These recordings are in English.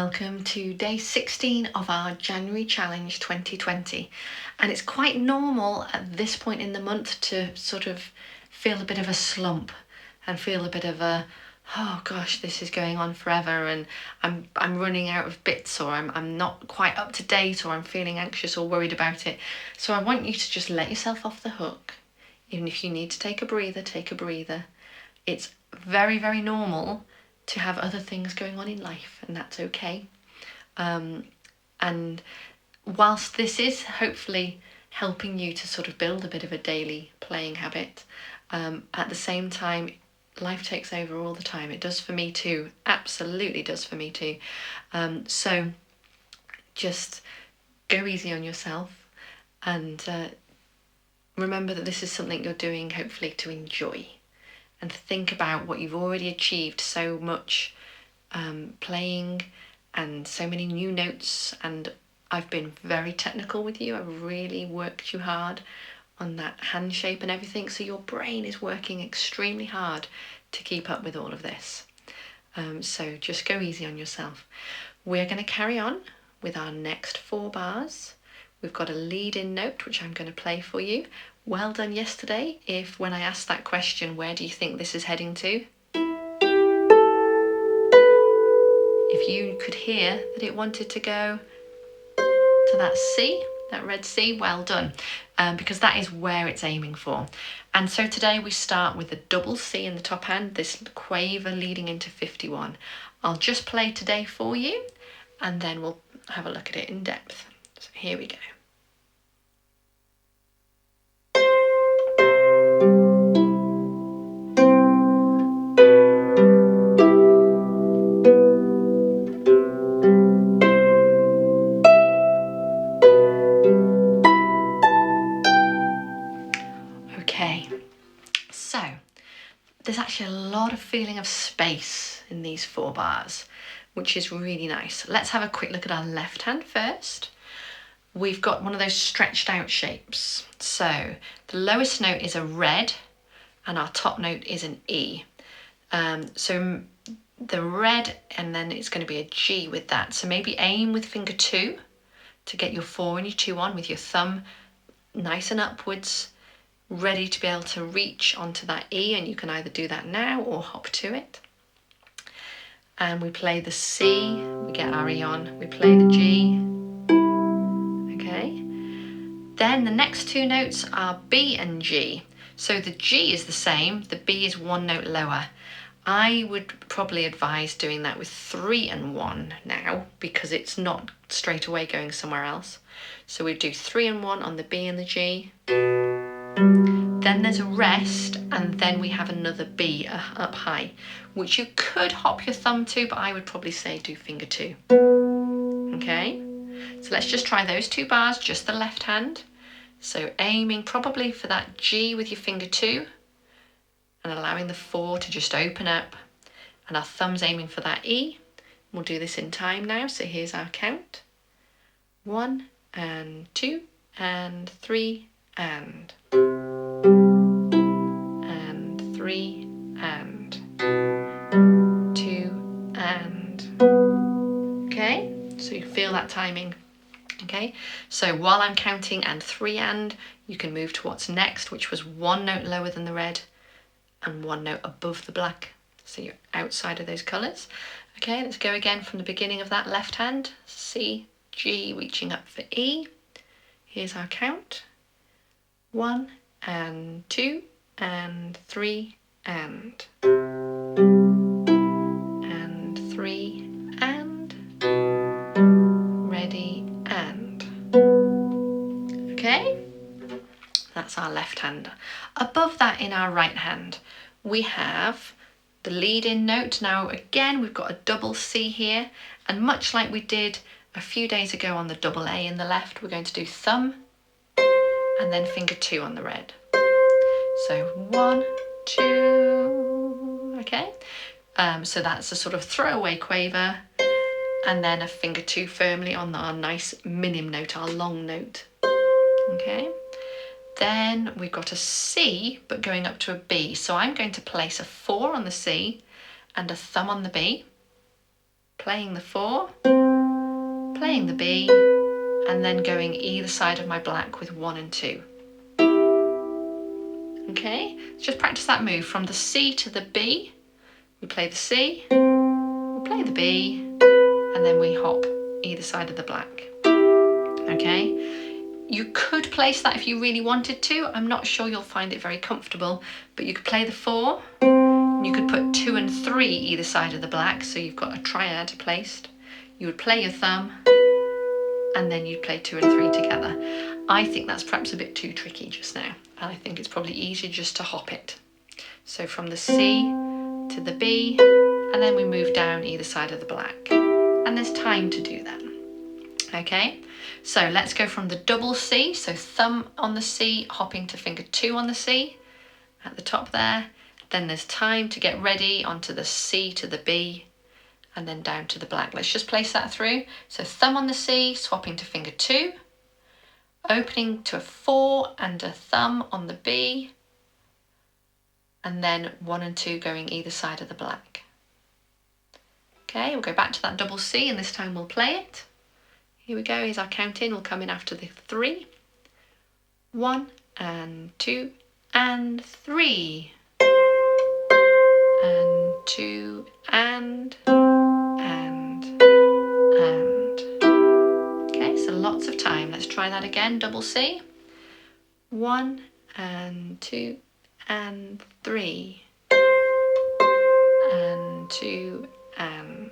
Welcome to day 16 of our January challenge 2020. And it's quite normal at this point in the month to sort of feel a bit of a slump and feel a bit of a, oh gosh, this is going on forever and I'm running out of bits, or I'm not quite up to date, or I'm feeling anxious or worried about it. So I want you to just let yourself off the hook. Even if you need to take a breather, take a breather. It's very, very normal to have other things going on in life, and that's okay. And whilst this is hopefully helping you to sort of build a bit of a daily playing habit, at the same time, life takes over all the time. It does for me too, absolutely does for me too. So just go easy on yourself, and remember that this is something you're doing hopefully to enjoy. And think about what you've already achieved so much playing, and so many new notes. And I've been very technical with you. I've really worked you hard on that hand shape and everything. So your brain is working extremely hard to keep up with all of this. So just go easy on yourself. We're going to carry on with our next 4 bars. We've got a lead-in note, which I'm going to play for you. Well done yesterday, if when I asked that question, where do you think this is heading to? If you could hear that it wanted to go to that C, that red C, well done, because that is where it's aiming for. And so today we start with the double C in the top hand, this quaver leading into 51. I'll just play today for you, and then we'll have a look at it in depth. So here we go. Okay, so there's actually a lot of feeling of space in these 4 bars, which is really nice. Let's have a quick look at our left hand first. We've got one of those stretched out shapes. So the lowest note is a red and our top note is an E. So the red, and then it's going to be a G with that. So maybe aim with finger 2 to get your 4 and your 2 on, with your thumb nice and upwards, ready to be able to reach onto that E, and you can either do that now or hop to it. And we play the C, we get our E on, we play the G. Okay. Then the next 2 notes are B and G. So the G is the same, the B is 1 note lower. I would probably advise doing that with 3 and 1 now, because it's not straight away going somewhere else. So we do 3 and 1 on the B and the G. Then there's a rest, and then we have another B up high, which you could hop your thumb to, but I would probably say do finger 2. Okay, so let's just try those 2 bars, just the left hand. So aiming probably for that G with your finger 2, and allowing the 4 to just open up, and our thumb's aiming for that E. We'll do this in time now, so here's our count. 1 and 2 and 3 and 3 and 2 and. Okay, so you feel that timing. Okay, so while I'm counting and 3 and, you can move to what's next, which was 1 note lower than the red and 1 note above the black. So you're outside of those colours. Okay, let's go again from the beginning of that left hand. C, G, reaching up for E. Here's our count. 1 and 2 and 3 and 3 and ready and. Okay, that's our left hand. Above that, in our right hand, we have the lead-in note. Now again, we've got a double C here, and much like we did a few days ago on the double A in the left, we're going to do thumb and then finger 2 on the red. So 1, 2, okay. So that's a sort of throwaway quaver, and then a finger 2 firmly on our nice minim note, our long note. Okay. Then we've got a C, but going up to a B. So I'm going to place a 4 on the C and a thumb on the B. playing the 4, playing the B, and then going either side of my black with 1 and 2. Okay, let's just practice that move from the C to the B. We play the C, we play the B, and then we hop either side of the black. Okay, you could place that if you really wanted to. I'm not sure you'll find it very comfortable, but you could play the 4. You could put 2 and 3 either side of the black, so you've got a triad placed. You would play your thumb, and then you'd play 2 and 3 together. I think that's perhaps a bit too tricky just now, and I think it's probably easier just to hop it. So from the C to the B, and then we move down either side of the black. And there's time to do that. Okay, so let's go from the double C, so thumb on the C, hopping to finger 2 on the C at the top there. Then there's time to get ready onto the C to the B, and then down to the black. Let's just place that through. So thumb on the C, swapping to finger 2, opening to a 4 and a thumb on the B, and then 1 and 2 going either side of the black. Okay, we'll go back to that double C, and this time we'll play it. Here we go, here's our count in, we'll come in after the 3. 1 and 2 and 3. And 2 and. Okay, so lots of time. Let's try that again, double C. 1 and 2 and 3. And 2 and.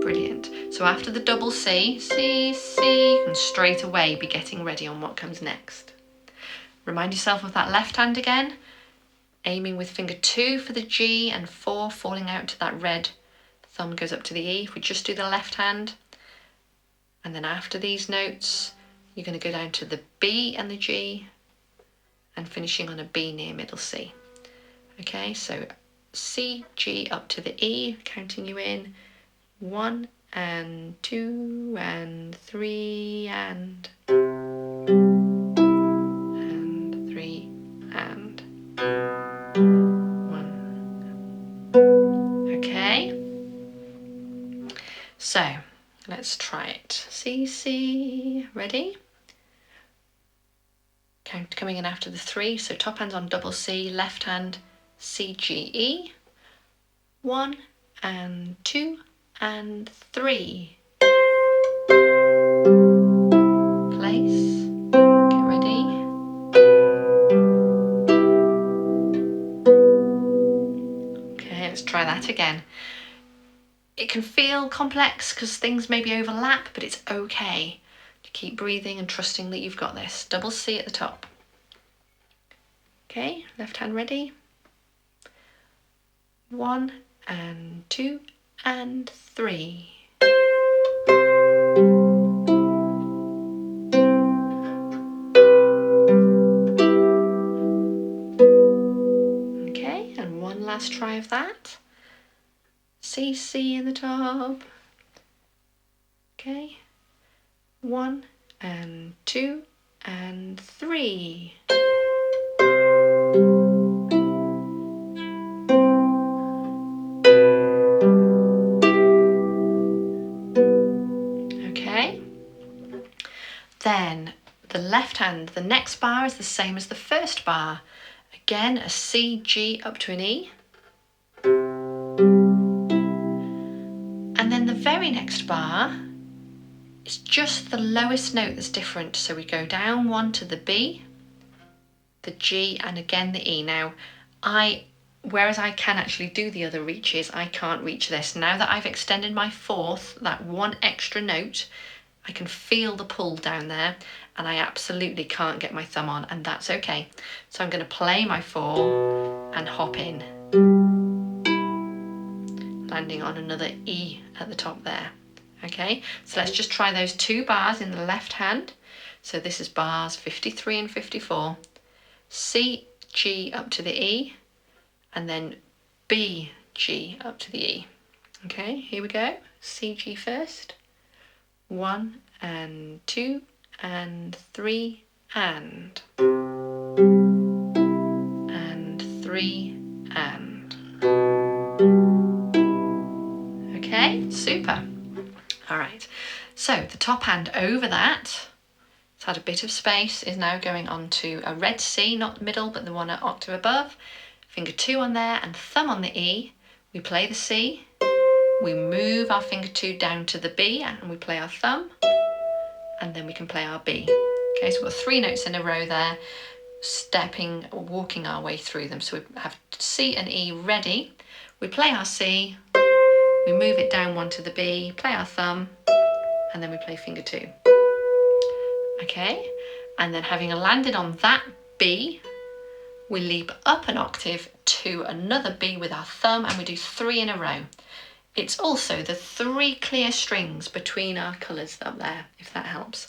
Brilliant. So after the double C, C, C, you can straight away be getting ready on what comes next. Remind yourself of that left hand again, aiming with finger 2 for the G and 4 falling out to that red. Thumb goes up to the E. If we just do the left hand, and then after these notes, you're going to go down to the B and the G, and finishing on a B near middle C. Okay, so C, G up to the E, counting you in. 1 and 2 and 3 and 3 and 1. Okay, so let's try it. C, C, ready? Coming in after the 3, so top hand's on double C, left hand C, G, E. 1 and 2 and 3. Place. Get ready. Okay, let's try that again. It can feel complex because things maybe overlap, but it's okay. Keep breathing and trusting that you've got this. Double C at the top. Okay, left hand ready. 1 and 2 and 3. Okay, and one last try of that. C, C in the top. Okay. 1 and 2 and 3. Okay. Then the left hand, the next bar is the same as the first bar. Again, a C, G up to an E. And then the very next bar, it's just the lowest note that's different. So we go down 1 to the B, the G, and again the E. Now, whereas I can actually do the other reaches, I can't reach this. Now that I've extended my fourth, that one extra note, I can feel the pull down there, and I absolutely can't get my thumb on, and that's okay. So I'm going to play my 4 and hop in, landing on another E at the top there. Okay, so let's just try those 2 bars in the left hand. So this is bars 53 and 54. C, G up to the E, and then B, G up to the E. Okay, here we go. C, G first. 1 and 2 and 3 and 3 and super. All right, so the top hand over that, it's had a bit of space, is now going on to a red C, not middle, but the one an octave above. Finger 2 on there and thumb on the E. We play the C, we move our finger 2 down to the B and we play our thumb, and then we can play our B. Okay, so we've got 3 notes in a row there, walking our way through them. So we have C and E ready. We play our C, we move it down 1 to the B, play our thumb, and then we play finger 2. Okay, and then having landed on that B, we leap up an octave to another B with our thumb, and we do 3 in a row. It's also the 3 clear strings between our colours up there, if that helps.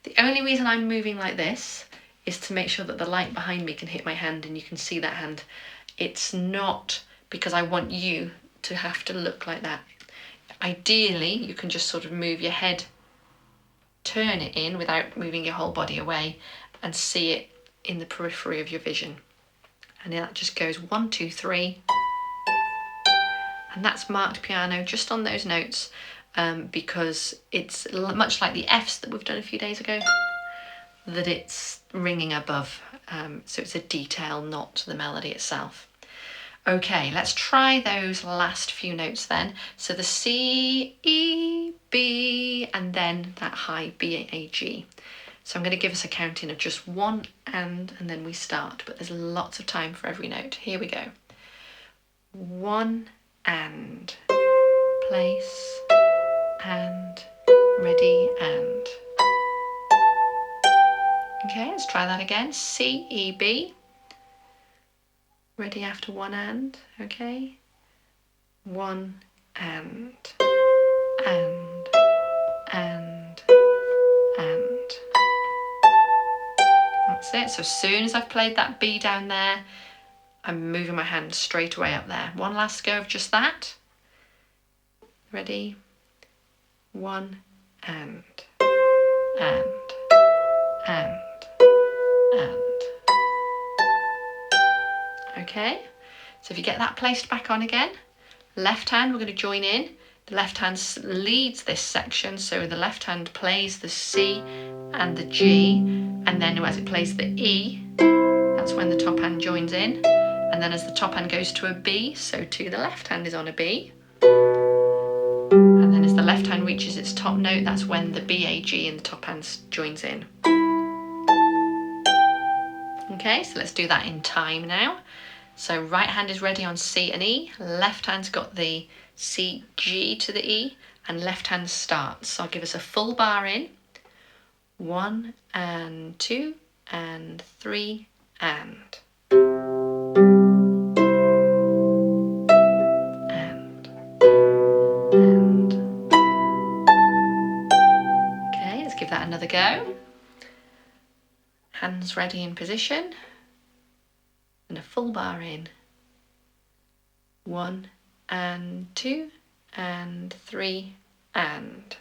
The only reason I'm moving like this is to make sure that the light behind me can hit my hand and you can see that hand. It's not because I want you to have to look like that. Ideally, you can just sort of move your head, turn it in without moving your whole body away, and see it in the periphery of your vision. And that just goes 1, 2, 3. And that's marked piano just on those notes because it's much like the Fs that we've done a few days ago, that it's ringing above. So it's a detail, not the melody itself. Okay, let's try those last few notes then. So the C, E, B, and then that high B, A, G. So I'm going to give us a counting of just 1 and then we start, but there's lots of time for every note. Here we go. 1 and, place, and, ready, and. Okay, let's try that again. C, E, B. Ready after 1 and, okay. 1 and. That's it. So as soon as I've played that B down there, I'm moving my hand straight away up there. One last go of just that. Ready? 1 and. Okay, so if you get that placed back on again, left hand, we're going to join in. The left hand leads this section, so the left hand plays the C and the G, and then as it plays the E, that's when the top hand joins in. And then as the top hand goes to a B, so too the left hand is on a B. And then as the left hand reaches its top note, that's when the B, A, G in the top hand joins in. Okay, so let's do that in time now. So right hand is ready on C and E, left hand's got the C, G to the E, and left hand starts. So I'll give us a full bar in. 1 and 2 and 3 and. Okay, let's give that another go. Hands ready in position. And a full bar in. 1 and 2 and 3 and.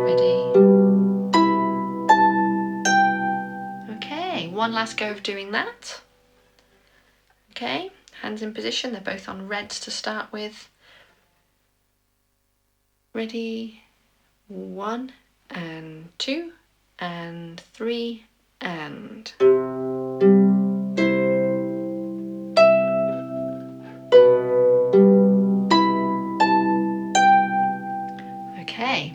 Ready. Okay, one last go of doing that. Okay, hands in position, they're both on reds to start with. Ready. 1 and 2 and 3 and. Okay,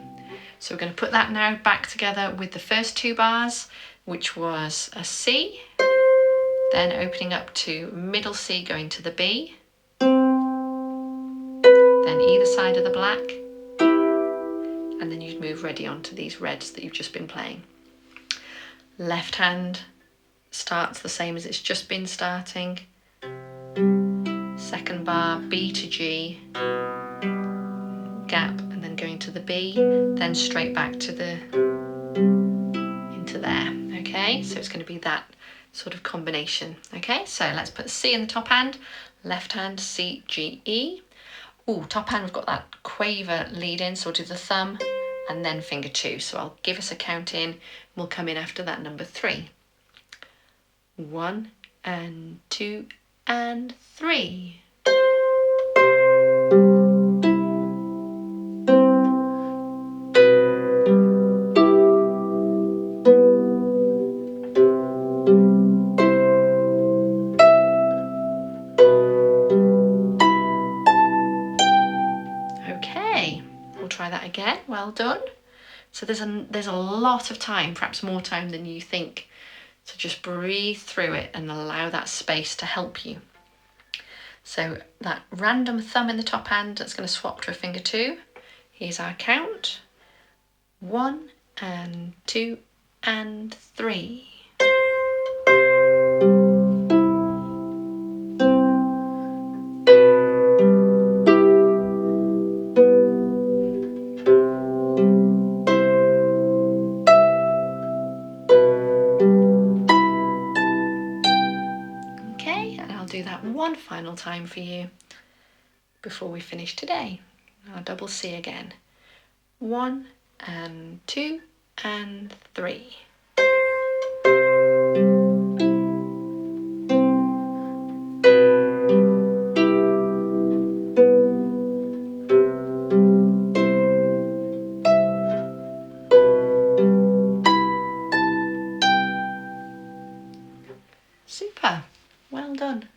so we're going to put that now back together with the first 2 bars, which was a C, then opening up to middle C going to the B, then either side of the black, and then you'd move ready onto these reds that you've just been playing. Left hand starts the same as it's just been starting. Second bar, B to G, gap, and then going to the B, then straight back to the, into there. Okay, so it's going to be that sort of combination. Okay, so let's put C in the top hand, left hand, C, G, E. Oh, top hand, we've got that quaver lead in, so we'll do the thumb and then finger 2. So I'll give us a count in, we'll come in after that number 3. 1 and 2 and 3. Okay, we'll try that again. Well done. So there's a lot of time, perhaps more time than you think. So just breathe through it and allow that space to help you. So that random thumb in the top hand, that's going to swap to a finger 2. Here's our count. 1 and 2 and 3. Okay, and I'll do that one final time for you before we finish today. I'll double C again. 1 and 2 and 3. Super, well done.